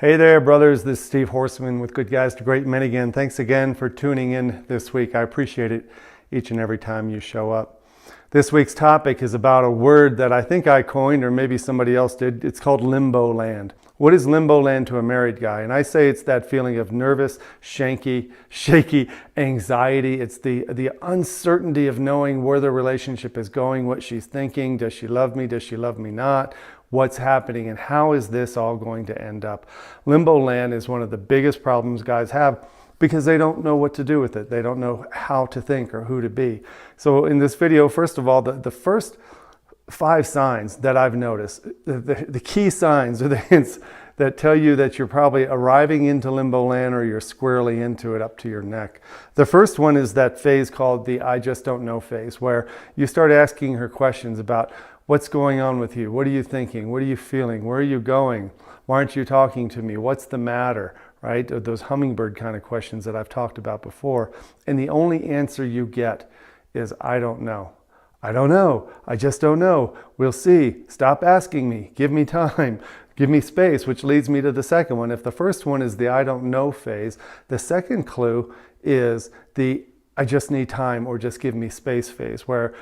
Hey there, brothers. This is Steve Horseman with Good Guys to Great Men again. Thanks again for tuning in this week. I appreciate it each and every time you show up. This week's topic is about a word that I think I coined, or maybe somebody else did. It's called Limbo Land. What is Limbo Land to a married guy? And I say it's that feeling of nervous, shaky anxiety. It's the uncertainty of knowing where the relationship is going, what she's thinking. Does she love me? Does she love me not? What's happening and how is this all going to end up? Limbo Land is one of the biggest problems guys have because they don't know what to do with it. They don't know how to think or who to be. So in this video, first of all, the first 5 signs that I've noticed, the key signs or the hints that tell you that you're probably arriving into Limbo Land or you're squarely into it up to your neck. The first one is that phase called the I just don't know phase, where you start asking her questions about what's going on with you? What are you thinking? What are you feeling? Where are you going? Why aren't you talking to me? What's the matter? Right? Those hummingbird kind of questions that I've talked about before. And the only answer you get is, I don't know. I don't know. I just don't know. We'll see. Stop asking me. Give me time. Give me space, which leads me to the second one. If the first one is the I don't know phase, the second clue is the I just need time or just give me space phase, where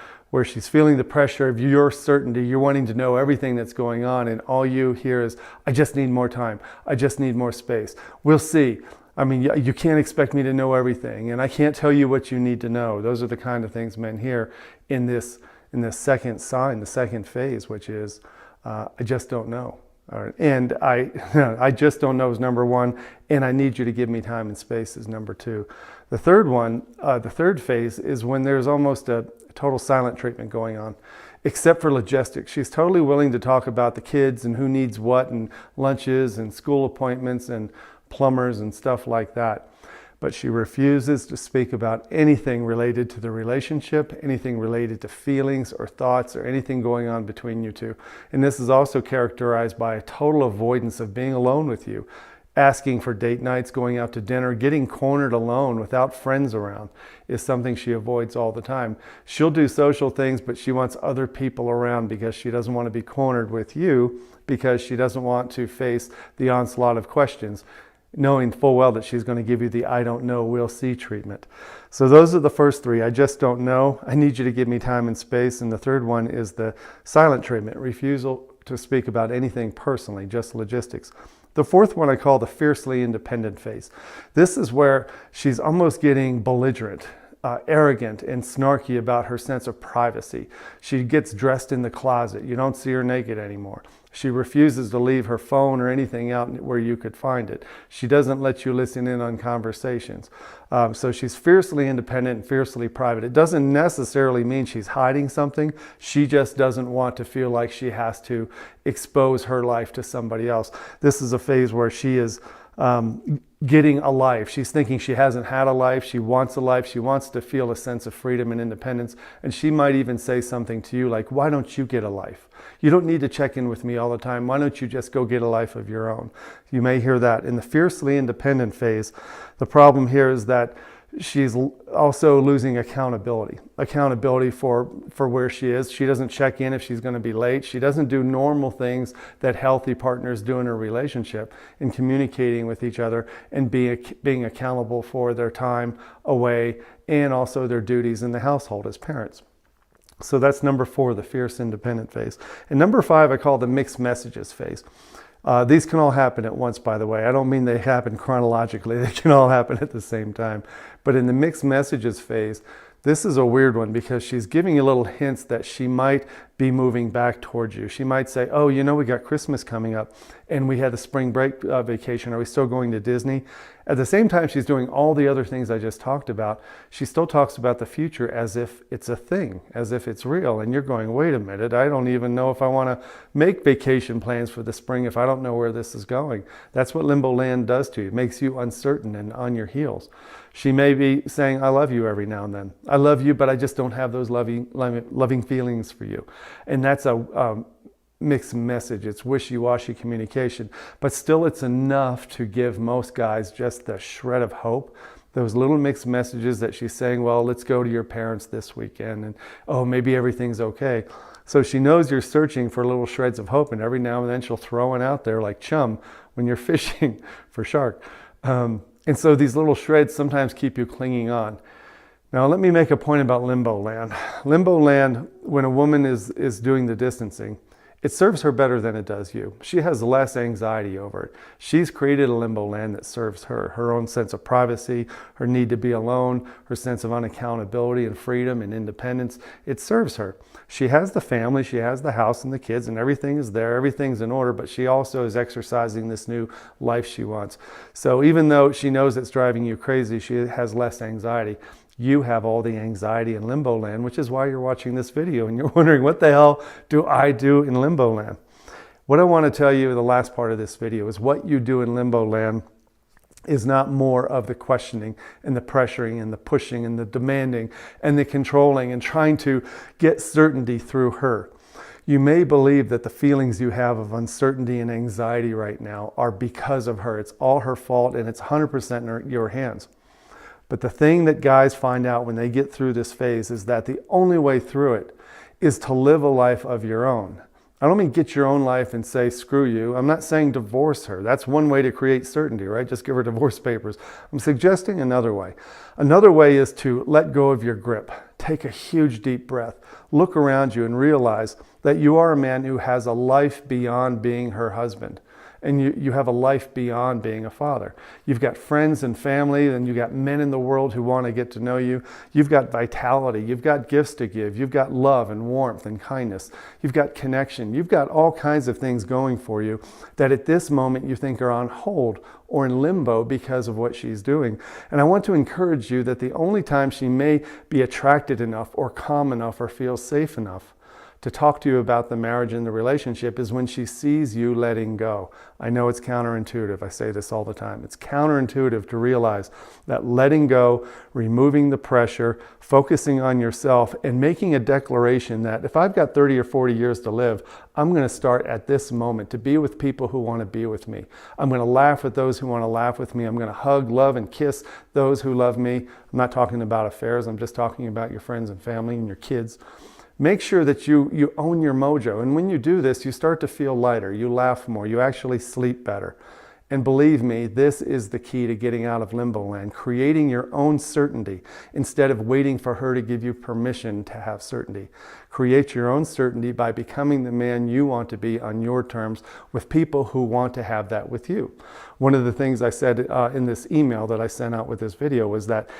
she's feeling the pressure of your certainty. You're wanting to know everything that's going on, and all you hear is, I just need more time. I just need more space. We'll see. I mean, you can't expect me to know everything, and I can't tell you what you need to know. Those are the kind of things men hear in this second sign, the second phase, which is, I just don't know. All right. And I just don't know is number 1, and I need you to give me time and space is number 2. The third one, the third phase is when there's almost a total silent treatment going on, except for logistics. She's totally willing to talk about the kids and who needs what and lunches and school appointments and plumbers and stuff like that. But she refuses to speak about anything related to the relationship, anything related to feelings or thoughts or anything going on between you two. And this is also characterized by a total avoidance of being alone with you. Asking for date nights, going out to dinner, getting cornered alone without friends around is something she avoids all the time. She'll do social things, but she wants other people around because she doesn't want to be cornered with you, because she doesn't want to face the onslaught of questions, knowing full well that she's going to give you the I don't know, we'll see treatment. So those are the first 3. I just don't know. I need you to give me time and space. And the third one is the silent treatment, refusal to speak about anything personally, just logistics. The fourth one I call the fiercely independent phase. This is where she's almost getting belligerent, arrogant and snarky about her sense of privacy. She gets dressed in the closet. You don't see her naked anymore. She refuses to leave her phone or anything out where you could find it. She doesn't let you listen in on conversations. So she's fiercely independent and fiercely private. It doesn't necessarily mean she's hiding something. She just doesn't want to feel like she has to expose her life to somebody else. This is a phase where she is getting a life. She's thinking she hasn't had a life. She wants a life. She wants to feel a sense of freedom and independence. And she might even say something to you like, why don't you get a life? You don't need to check in with me all the time. Why don't you just go get a life of your own? You may hear that. In the fiercely independent phase, the problem here is that she's also losing accountability for where she is. She doesn't check in if she's going to be late. She doesn't do normal things that healthy partners do in a relationship, in communicating with each other and being accountable for their time away and also their duties in the household as parents. So that's number 4, the fierce independent phase. And number 5, I call the mixed messages phase. These can all happen at once, by the way. I don't mean they happen chronologically. They can all happen at the same time. But in the mixed messages phase, this is a weird one because she's giving you little hints that she might be moving back towards you. She might say, oh, you know, we got Christmas coming up and we had a spring break vacation. Are we still going to Disney? At the same time, she's doing all the other things I just talked about. She still talks about the future as if it's a thing, as if it's real. And you're going, wait a minute, I don't even know if I want to make vacation plans for the spring if I don't know where this is going. That's what Limbo Land does to you. It makes you uncertain and on your heels. She may be saying, I love you every now and then. I love you, but I just don't have those loving feelings for you. And that's a mixed message. It's wishy-washy communication, but still it's enough to give most guys just the shred of hope. Those little mixed messages that she's saying, well, let's go to your parents this weekend, and oh, maybe everything's okay. So she knows you're searching for little shreds of hope, and every now and then she'll throw one out there like, chum, when you're fishing for shark. And so these little shreds sometimes keep you clinging on. Now let me make a point about Limbo Land. Limbo Land, when a woman is doing the distancing, it serves her better than it does you. She has less anxiety over it. She's created a limbo land that serves her. Her own sense of privacy, her need to be alone, her sense of unaccountability and freedom and independence. It serves her. She has the family, she has the house and the kids, and everything is there, everything's in order, but she also is exercising this new life she wants. So even though she knows it's driving you crazy, she has less anxiety. You have all the anxiety in Limbo Land, which is why you're watching this video and you're wondering, what the hell do I do in Limbo Land? What I want to tell you in the last part of this video is what you do in Limbo Land is not more of the questioning and the pressuring and the pushing and the demanding and the controlling and trying to get certainty through her. You may believe that the feelings you have of uncertainty and anxiety right now are because of her. It's all her fault and it's 100% in your hands. But the thing that guys find out when they get through this phase is that the only way through it is to live a life of your own. I don't mean get your own life and say, screw you. I'm not saying divorce her. That's one way to create certainty, right? Just give her divorce papers. I'm suggesting another way. Another way is to let go of your grip. Take a huge deep breath. Look around you and realize that you are a man who has a life beyond being her husband. And you have a life beyond being a father. You've got friends and family, and you've got men in the world who want to get to know you. You've got vitality. You've got gifts to give. You've got love and warmth and kindness. You've got connection. You've got all kinds of things going for you that at this moment you think are on hold or in limbo because of what she's doing. And I want to encourage you that the only time she may be attracted enough or calm enough or feel safe enough to talk to you about the marriage and the relationship is when she sees you letting go. I know it's counterintuitive. I say this all the time. It's counterintuitive to realize that letting go, removing the pressure, focusing on yourself, and making a declaration that if I've got 30 or 40 years to live, I'm going to start at this moment to be with people who want to be with me. I'm going to laugh with those who want to laugh with me. I'm going to hug, love, and kiss those who love me. I'm not talking about affairs. I'm just talking about your friends and family and your kids. Make sure that you own your mojo. And when you do this, you start to feel lighter. You laugh more. You actually sleep better. And believe me, this is the key to getting out of Limbo Land, creating your own certainty instead of waiting for her to give you permission to have certainty. Create your own certainty by becoming the man you want to be on your terms with people who want to have that with you. One of the things I said in this email that I sent out with this video was that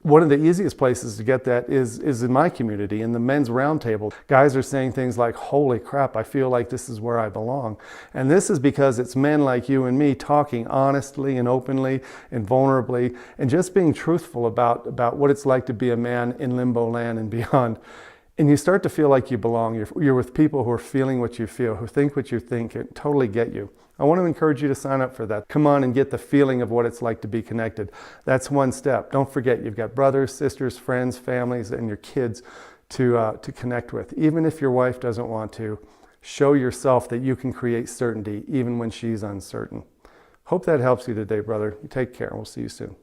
one of the easiest places to get that is in my community, in the men's roundtable. Guys are saying things like, holy crap, I feel like this is where I belong. And this is because it's men like you and me talking honestly and openly and vulnerably and just being truthful about what it's like to be a man in Limbo Land and beyond. And you start to feel like you belong. You're with people who are feeling what you feel, who think what you think, and totally get you. I want to encourage you to sign up for that. Come on and get the feeling of what it's like to be connected. That's one step. Don't forget, you've got brothers, sisters, friends, families, and your kids to connect with. Even if your wife doesn't want to, show yourself that you can create certainty even when she's uncertain. Hope that helps you today, brother. You take care. We'll see you soon.